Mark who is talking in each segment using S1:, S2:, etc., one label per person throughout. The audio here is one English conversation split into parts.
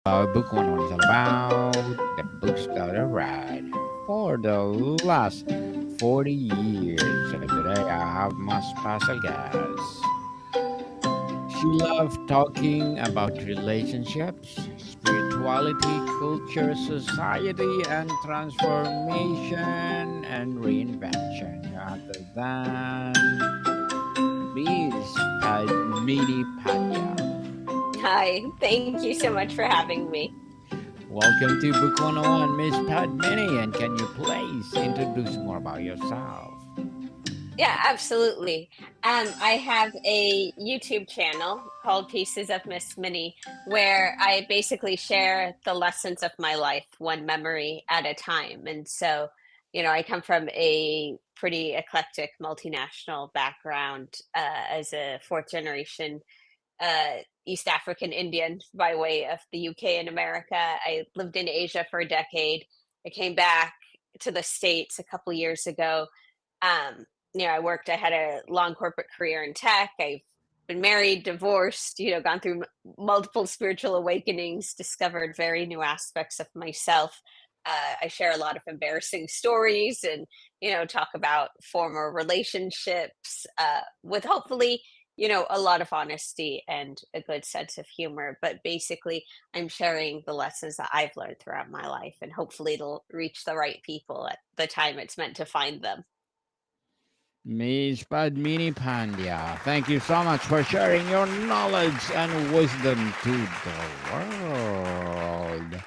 S1: Book 101 is all about the books that I read for the last 40 years. So today I have my special guest. She loves talking about relationships, spirituality, culture, society, and transformation and reinvention. Other than Miss Padmini Pandya.
S2: Hi, thank you so much for having me.
S1: Welcome to Book 101, Miss Padmini, and can you please introduce more about yourself?
S2: Yeah, absolutely. I have a YouTube channel called Pieces of Miss Minnie, where I basically share the lessons of my life, one memory at a time. And so, I come from a pretty eclectic multinational background as a fourth generation East African Indian by way of the UK and America. I lived in Asia for a decade. I came back to the States a couple years ago. Um, I had a long corporate career in tech. I've been married, divorced, gone through multiple spiritual awakenings, discovered very new aspects of myself. I share a lot of embarrassing stories and, talk about former relationships with hopefully a lot of honesty and a good sense of humor. But basically, I'm sharing the lessons that I've learned throughout my life, and hopefully, it'll reach the right people at the time it's meant to find them.
S1: Miss Padmini Pandya, thank you so much for sharing your knowledge and wisdom to the world.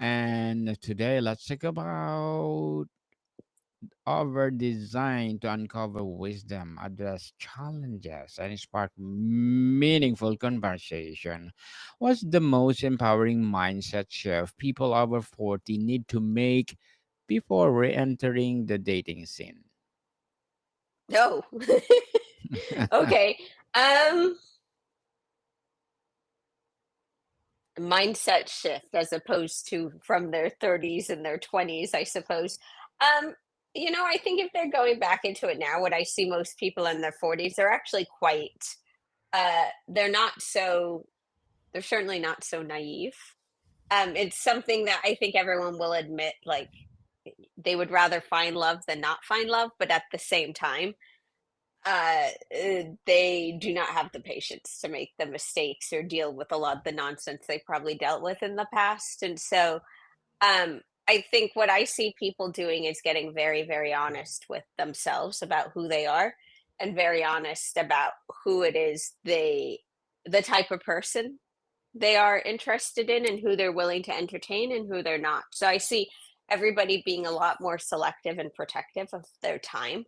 S1: And today, let's talk about our design to uncover wisdom, address challenges, and spark meaningful conversation. What's the most empowering mindset shift people over 40 need to make before re entering the dating scene?
S2: Oh, okay. Um, Mindset shift as opposed to from their 30s and their 20s, I suppose. Um, I think if they're going back into it now, what I see most people in their 40s, they're actually quite, they're not so, they're certainly not so naive. It's something that I think everyone will admit, like, they would rather find love than not find love, but at the same time, they do not have the patience to make the mistakes or deal with a lot of the nonsense they probably dealt with in the past. And so, I think what I see people doing is getting very, very honest with themselves about who they are and very honest about who it is the type of person they are interested in and who they're willing to entertain and who they're not. So I see everybody being a lot more selective and protective of their time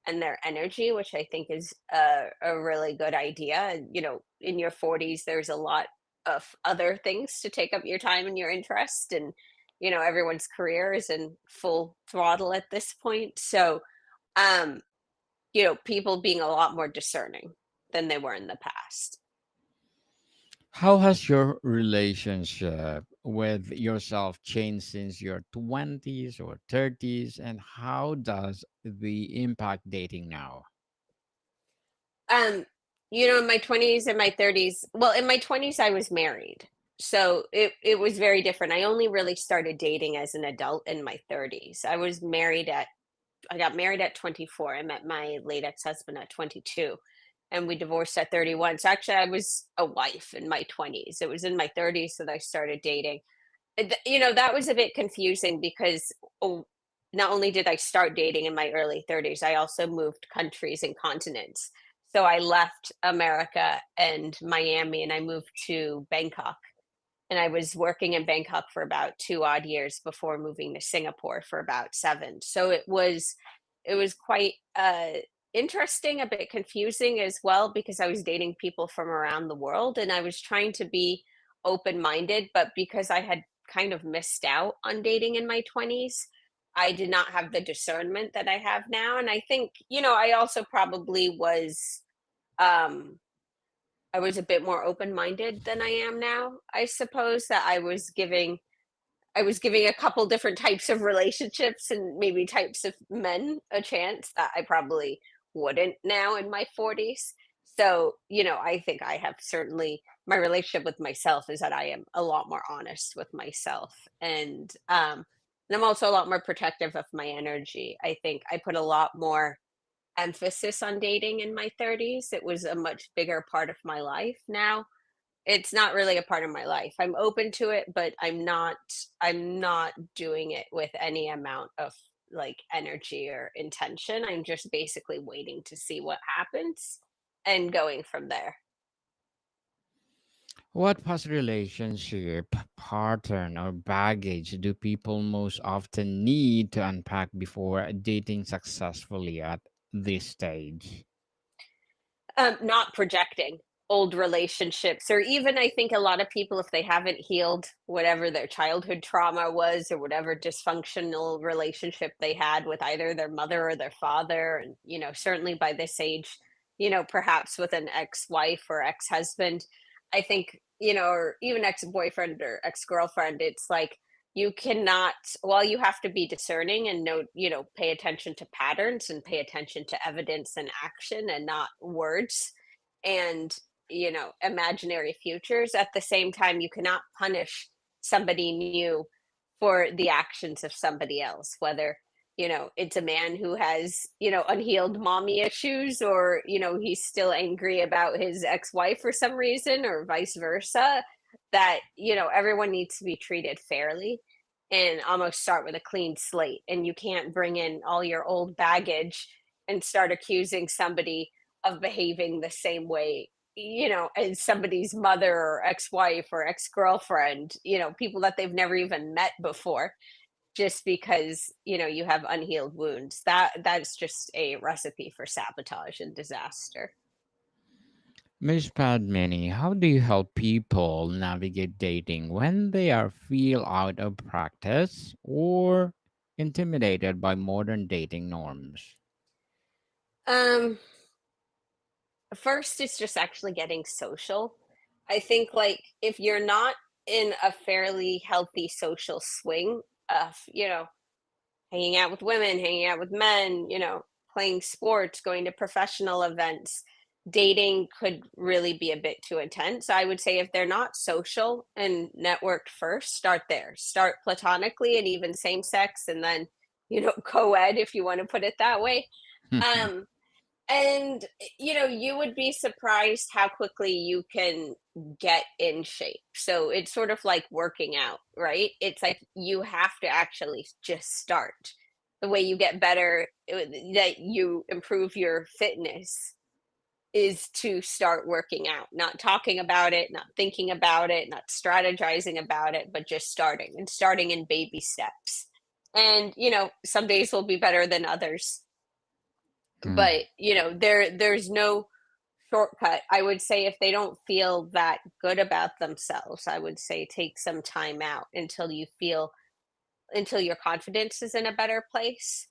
S2: and their energy, which I think is a really good idea. And, in your 40s, there's a lot of other things to take up your time and your interest. And, everyone's career is in full throttle at this point. So, um, people being a lot more discerning than they were in the past.
S1: How has your relationship with yourself changed since your 20s or 30s, and how does the impact dating now?
S2: Um, in my 20s and my 30s, well, in my 20s, I was married. So it was very different. I only really started dating as an adult in my 30s. I got married at 24. I met my late ex-husband at 22 and we divorced at 31. So actually I was a wife in my 20s. It was in my 30s that I started dating. That was a bit confusing because oh, not only did I start dating in my early 30s, I also moved countries and continents. So I left America and Miami and I moved to Bangkok. And I was working in Bangkok for about 2 odd years before moving to Singapore for about 7. So it was quite interesting, a bit confusing as well because I was dating people from around the world and I was trying to be open minded, but because I had kind of missed out on dating in my 20s, I did not have the discernment that I have now. And I think, I also probably um, I was a bit more open minded than I am now. I suppose that I was giving a couple different types of relationships and maybe types of men a chance that I probably wouldn't now in my 40s. So, I think I have certainly my relationship with myself is that I am a lot more honest with myself, and I'm also a lot more protective of my energy. I think I put a lot more emphasis on dating in my 30s. It was a much bigger part of my life. Now it's not really a part of my life. I'm open to it, but I'm not doing it with any amount of like energy or intention. I'm just basically waiting to see what happens and going from there.
S1: What past relationship pattern or baggage do people most often need to unpack before dating successfully at this stage?
S2: Not projecting old relationships, or even I think a lot of people, if they haven't healed whatever their childhood trauma was or whatever dysfunctional relationship they had with either their mother or their father, and certainly by this age, perhaps with an ex-wife or ex-husband, I think, or even ex-boyfriend or ex-girlfriend, it's like you cannot, while you have to be discerning and know, pay attention to patterns and pay attention to evidence and action and not words and, imaginary futures. At the same time, you cannot punish somebody new for the actions of somebody else, whether, it's a man who has, unhealed mommy issues, or, he's still angry about his ex-wife for some reason, or vice versa, that, everyone needs to be treated fairly and almost start with a clean slate. And you can't bring in all your old baggage and start accusing somebody of behaving the same way, as somebody's mother or ex-wife or ex-girlfriend, people that they've never even met before, just because, you have unhealed wounds. That's just a recipe for sabotage and disaster.
S1: Miss Padmini, how do you help people navigate dating when they are feel out of practice or intimidated by modern dating norms?
S2: Um, First, it's just actually getting social. I think, like, if you're not in a fairly healthy social swing of, hanging out with women, hanging out with men, playing sports, going to professional events, dating could really be a bit too intense. I would say if they're not social and networked first, start there. Start platonically and even same sex, and then, co ed, if you want to put it that way. Um, and, you would be surprised how quickly you can get in shape. So it's sort of like working out, right? It's like you have to actually just start. The way you get better, that you improve your fitness, is to start working out, not talking about it, not thinking about it, not strategizing about it, but just starting, and starting in baby steps. And, some days will be better than others,
S1: Hmm.
S2: but there's no shortcut. I would say if they don't feel that good about themselves, I would say take some time out until your confidence is in a better place,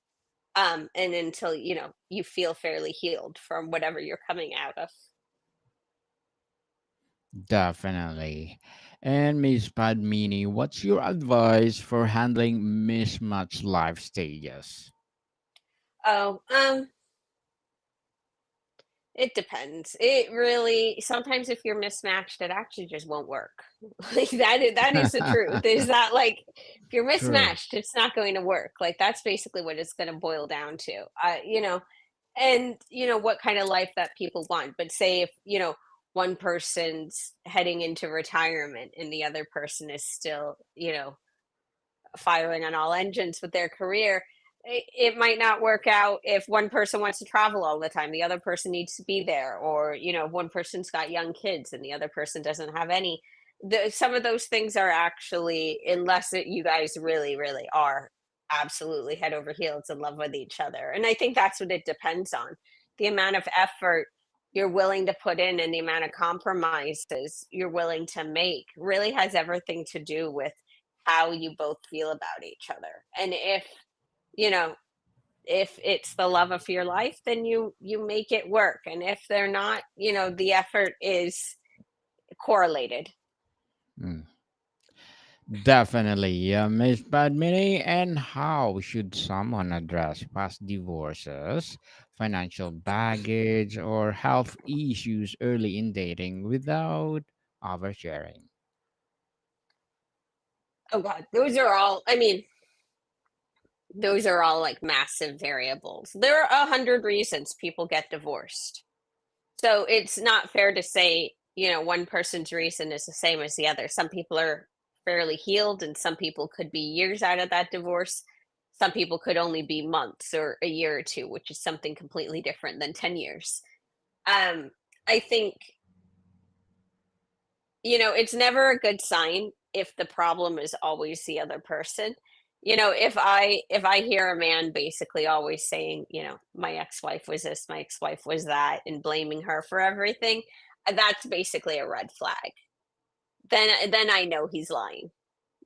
S2: and until you feel fairly healed from whatever you're coming out of.
S1: Definitely. And Miss Padmini, what's your advice for handling mismatched life stages?
S2: Oh, it depends. It really, sometimes if you're mismatched, it actually just won't work. Like that is the truth. Is that, like, if you're
S1: True.
S2: mismatched, it's not going to work. Like, that's basically what it's going to boil down to. And what kind of life that people want. But say if, one person's heading into retirement and the other person is still, firing on all engines with their career, it might not work out if one person wants to travel all the time, the other person needs to be there, or one person's got young kids and the other person doesn't have any. Some of those things are actually, unless you guys really really are absolutely head over heels in love with each other, and I think that's what it depends on. The amount of effort you're willing to put in and the amount of compromises you're willing to make really has everything to do with how you both feel about each other. And you know, if it's the love of your life, then you make it work. And if they're not, the effort is correlated.
S1: Mm. Definitely, Miss Padmini. And how should someone address past divorces, financial baggage, or health issues early in dating without oversharing?
S2: Oh God, those are all. I mean, those are all like massive variables. There are 100 reasons people get divorced. So it's not fair to say, one person's reason is the same as the other. Some people are fairly healed, and some people could be years out of that divorce. Some people could only be months or a year or two, which is something completely different than 10 years. Um, I think, it's never a good sign if the problem is always the other person. If I hear a man basically always saying, my ex-wife was this, my ex-wife was that, and blaming her for everything, that's basically a red flag. Then I know he's lying.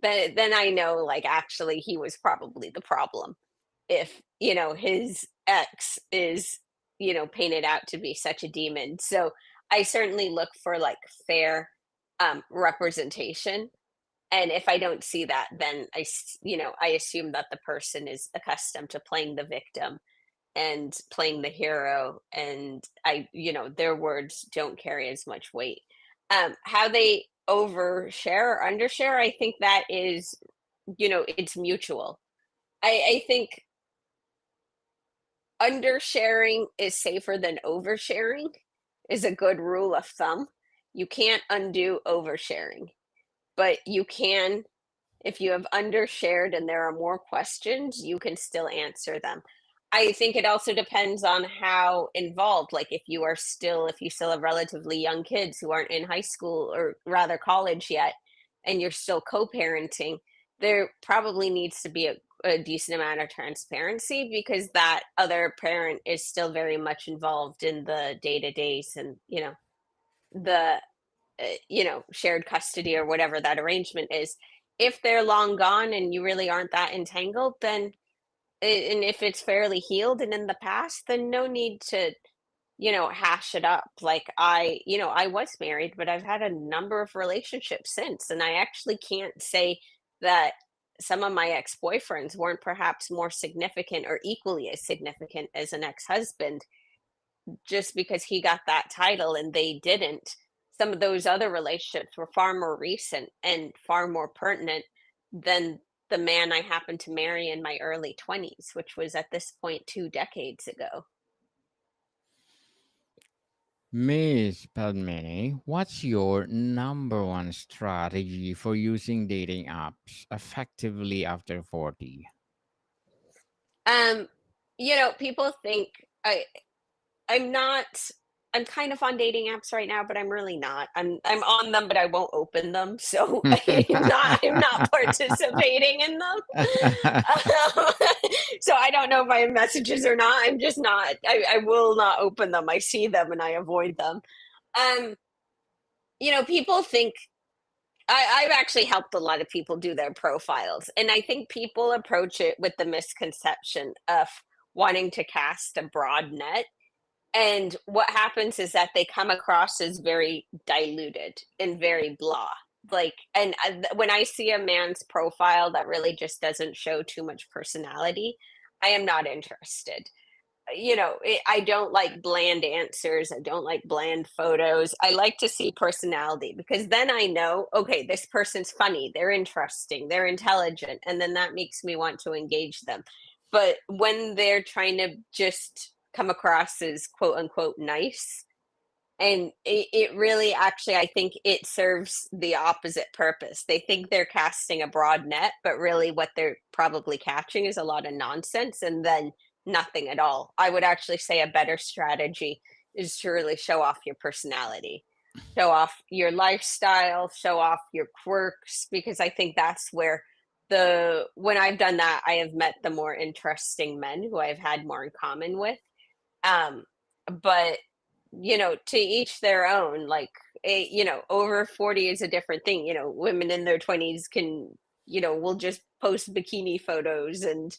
S2: Then I know, like, actually he was probably the problem. If, his ex is, painted out to be such a demon. So I certainly look for like fair representation, and if I don't see that, then I assume that the person is accustomed to playing the victim and playing the hero, and their words don't carry as much weight. How they overshare or undershare, I think that is, it's mutual. I think undersharing is safer than oversharing is a good rule of thumb. You can't undo oversharing, but you can. If you have undershared and there are more questions, you can still answer them. I think it also depends on how involved, like if you still have relatively young kids who aren't in high school or rather college yet, and you're still co-parenting, there probably needs to be a decent amount of transparency, because that other parent is still very much involved in the day-to-days, and the shared custody or whatever that arrangement is. If they're long gone and you really aren't that entangled, then and if it's fairly healed and in the past, then no need to, hash it up. Like I was married, but I've had a number of relationships since, and I actually can't say that some of my ex-boyfriends weren't perhaps more significant or equally as significant as an ex-husband. Just because he got that title and they didn't, some of those other relationships were far more recent and far more pertinent than the man I happened to marry in my early 20s, which was at this point 2 decades ago.
S1: Miss Padmini, what's your number one strategy for using dating apps effectively after 40?
S2: Um, People think I'm not. I'm kind of on dating apps right now, but I'm really not. I'm on them, but I won't open them. So I'm not participating in them. Um, so I don't know if I have messages or not. I'm just not. I will not open them. I see them and I avoid them. Um, People think I've actually helped a lot of people do their profiles, and I think people approach it with the misconception of wanting to cast a broad net, and what happens is that they come across as very diluted and very blah. Like, and when I see a man's profile that really just doesn't show too much personality, I am not interested. I don't like bland answers. I don't like bland photos. I like to see personality, because then I know, okay, this person's funny, they're interesting, they're intelligent, and then that makes me want to engage them. But when they're trying to just come across as quote unquote nice, and it really actually, I think it serves the opposite purpose. They think they're casting a broad net, but really what they're probably catching is a lot of nonsense and then nothing at all. I would actually say a better strategy is to really show off your personality, show off your lifestyle, show off your quirks, because I think that's where when I've done that, I have met the more interesting men who I've had more in common with. Um, but to each their own. Like, over 40 is a different thing. Women in their 20s can, will just post bikini photos, and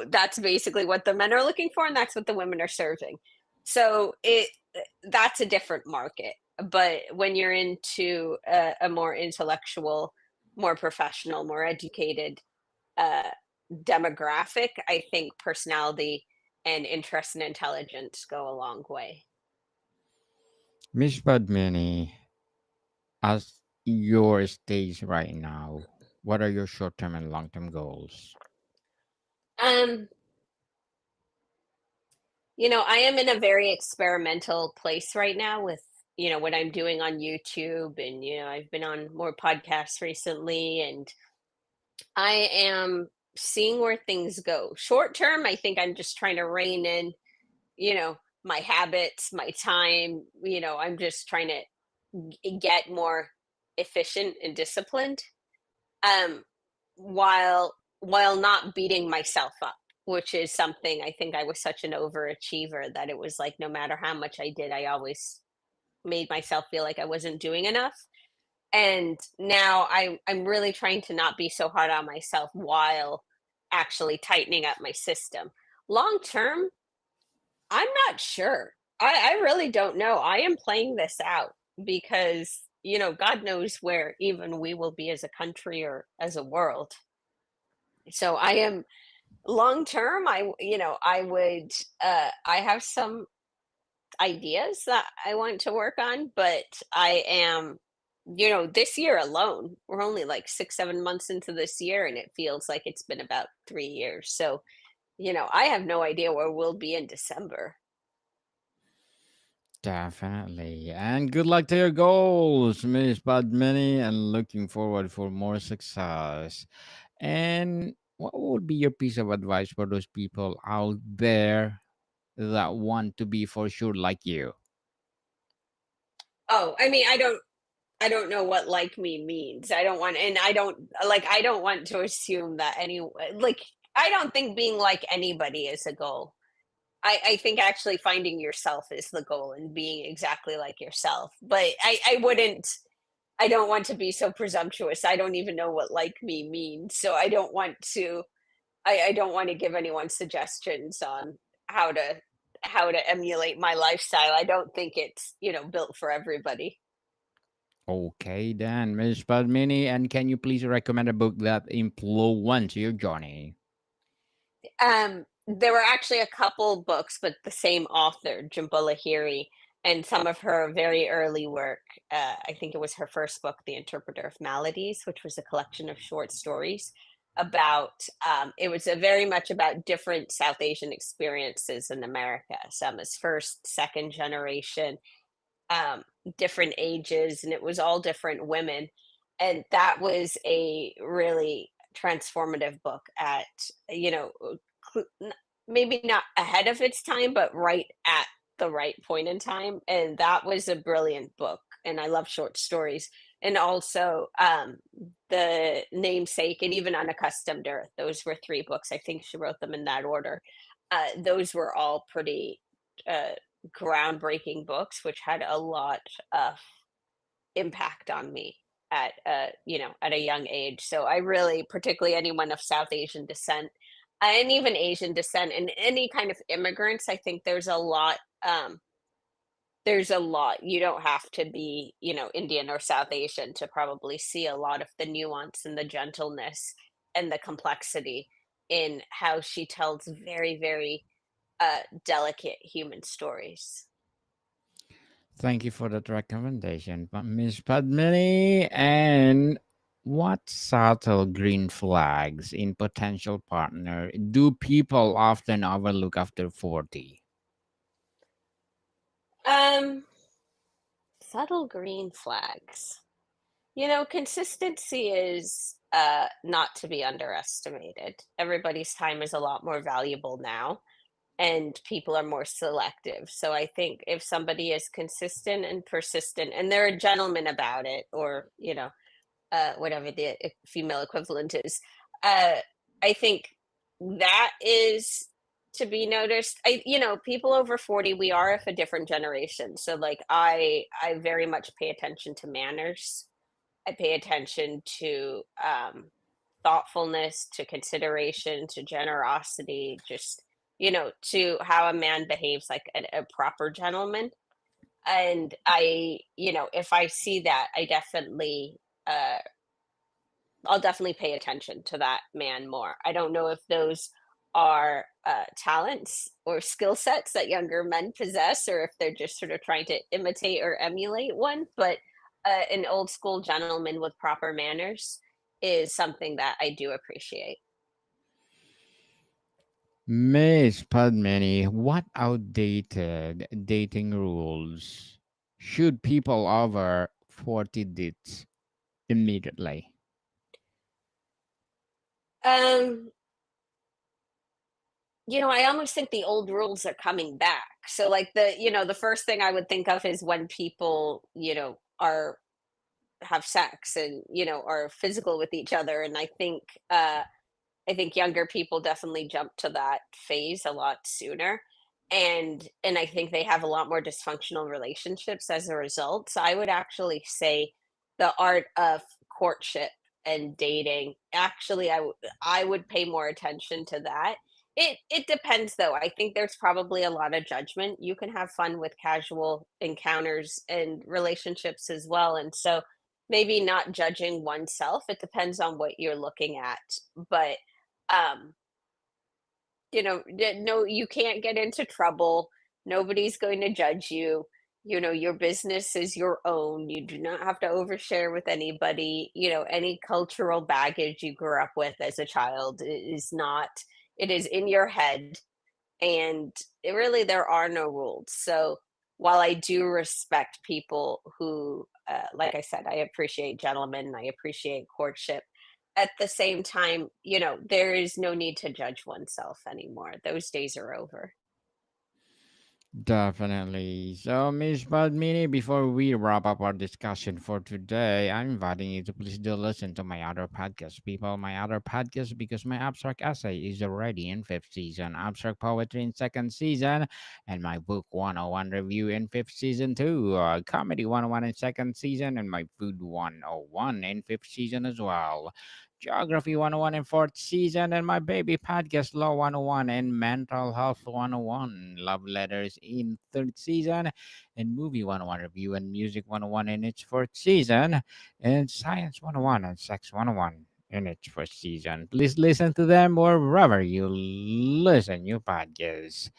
S2: that's basically what the men are looking for, and that's what the women are serving. So that's a different market. But when you're into a more intellectual, more professional, more educated uh, demographic, I think personality and interest and intelligence go a long way.
S1: Miss Padmini, As your stage right now, what are your short term and long term goals?
S2: Um, I am in a very experimental place right now with, what I'm doing on YouTube, and, I've been on more podcasts recently, and I am seeing where things go. Short term, I think I'm just trying to rein in, my habits, my time, I'm just trying to get more efficient and disciplined. Um, while not beating myself up, which is something I think I was such an overachiever that it was like no matter how much I did, I always made myself feel like I wasn't doing enough. And now I'm really trying to not be so hard on myself while actually tightening up my system. Long term, I'm not sure. I really don't know. I am playing this out because, God knows where even we will be as a country or as a world. So I am long term, I would I have some ideas that I want to work on, but I am, this year alone, we're only like 6, 7 months into this year, and it feels like it's been about 3 years. So, I have no idea where we'll be in December.
S1: Definitely. And good luck to your goals, Miss Padmini, and looking forward for more success. And what would be your piece of advice for those people out there that want to be for sure like you?
S2: Oh, I mean, I don't know what like me means. I don't want, and I don't want to assume that like, I don't think being like anybody is a goal. I think actually finding yourself is the goal and being exactly like yourself. But I don't want to be so presumptuous. I don't even know what like me means. So I don't want to give anyone suggestions on how to how to emulate my lifestyle. I don't think it's, built for everybody.
S1: Okay, then, Miss Padmini, and can you please recommend a book that influenced your journey?
S2: There were actually a couple books, but the same author, Jimbula Lahiri, and some of her very early work. I think it was her first book, The Interpreter of Maladies, which was a collection of short stories about. It was a very much about different South Asian experiences in America. Some as first, second generation, um, different ages, and it was all different women. And that was a really transformative book at, you know, maybe not ahead of its time, but right at the right point in time. And that was a brilliant book. And I love short stories. And also The Namesake and even Unaccustomed Earth. Those were three books. I think she wrote them in that order. Those were all pretty uh, groundbreaking books, which had a lot of impact on me at at a young age. So I really, particularly anyone of South Asian descent, and even Asian descent, and any kind of immigrants, I think there's a lot. You don't have to be, Indian or South Asian to probably see a lot of the nuance and the gentleness and the complexity in how she tells very, very delicate human stories.
S1: Thank you for that recommendation, Miss Padmini. And what subtle green flags in potential partner do people often overlook after 40?
S2: Um, Subtle green flags. Consistency is not to be underestimated. Everybody's time is a lot more valuable now, and people are more selective. So I think if somebody is consistent and persistent and they're a gentleman about it, or, whatever the female equivalent is, uh, I think that is to be noticed. People over 40, we are of a different generation. So like I very much pay attention to manners. I pay attention to thoughtfulness, to consideration, to generosity, just, to how a man behaves like a proper gentleman. And if I see that, uh, I'll definitely pay attention to that man more. I don't know if those are talents or skill sets that younger men possess, or if they're just sort of trying to imitate or emulate one. But an old school gentleman with proper manners is something that I do appreciate.
S1: Miss Padmini, what outdated dating rules should people over 40 ditch immediately?
S2: Um, I almost think the old rules are coming back. So like the first thing I would think of is when people, are have sex and, are physical with each other. And I think younger people definitely jump to that phase a lot sooner. And I think they have a lot more dysfunctional relationships as a result. So I would actually say the art of courtship and dating, actually I would pay more attention to that. It depends though. I think there's probably a lot of judgment. You can have fun with casual encounters and relationships as well. And so maybe not judging oneself. It depends on what you're looking at. But um no, you can't get into trouble. Nobody's going to judge you. Your business is your own. You do not have to overshare with anybody. Any cultural baggage you grew up with as a child is not, it is in your head. And really, there are no rules. So while I do respect people who, like I said, I appreciate gentlemen, I appreciate courtship. At the same time, there is no need to judge oneself anymore. Those days are over.
S1: Definitely. So, Miss Padmini, before we wrap up our discussion for today, I'm inviting you to please do listen to my other podcast, people. My other podcast, because my abstract essay is already in fifth season, abstract poetry in second season, and my book 101 review in fifth season too, comedy 101 in second season, and my food 101 in fifth season as well. Geography 101 in fourth season, and my baby podcast Law 101 and Mental Health 101, Love Letters in third season, and Movie 101 Review and Music 101 in its fourth season, and Science 101 and Sex 101 in its first season. Please listen to them wherever you listen your podcasts.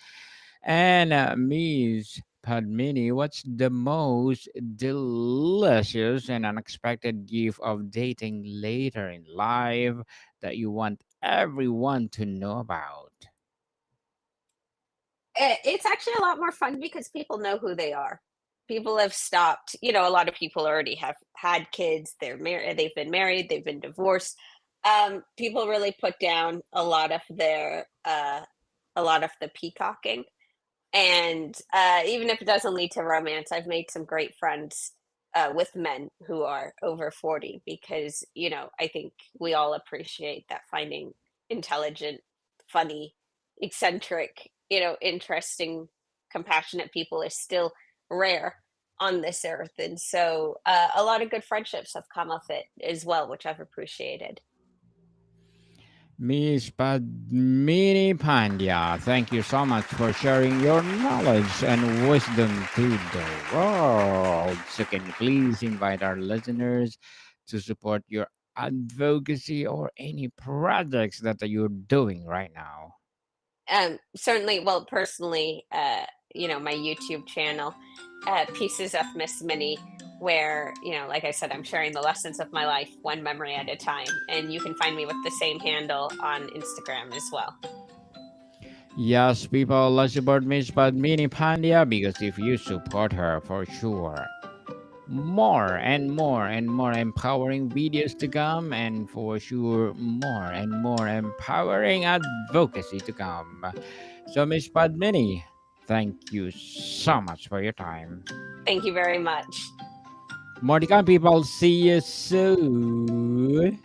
S1: And Miss Padmini, what's the most delicious and unexpected gift of dating later in life that you want everyone to know about?
S2: It's actually a lot more fun because people know who they are. People have stopped, a lot of people already have had kids, they're married, they've been married, they've been divorced. People really put down a lot of the peacocking. And even if it doesn't lead to romance, I've made some great friends with men who are over 40 because, I think we all appreciate that finding intelligent, funny, eccentric, interesting, compassionate people is still rare on this earth. And so a lot of good friendships have come of it as well, which I've appreciated.
S1: Miss Padmini Pandya, thank you so much for sharing your knowledge and wisdom to the world. So, can you please invite our listeners to support your advocacy or any projects that you're doing right now?
S2: Certainly, well, personally, my YouTube channel, Pieces of Miss Minnie, where, like I said, I'm sharing the lessons of my life one memory at a time. And you can find me with the same handle on Instagram as well.
S1: Yes, people, let's support Miss Padmini Pandya because if you support her, for sure, more and more and more empowering videos to come, and for sure, more and more empowering advocacy to come. So, Miss Padmini, thank you so much for your time.
S2: Thank you very much.
S1: More to come, people. See you soon.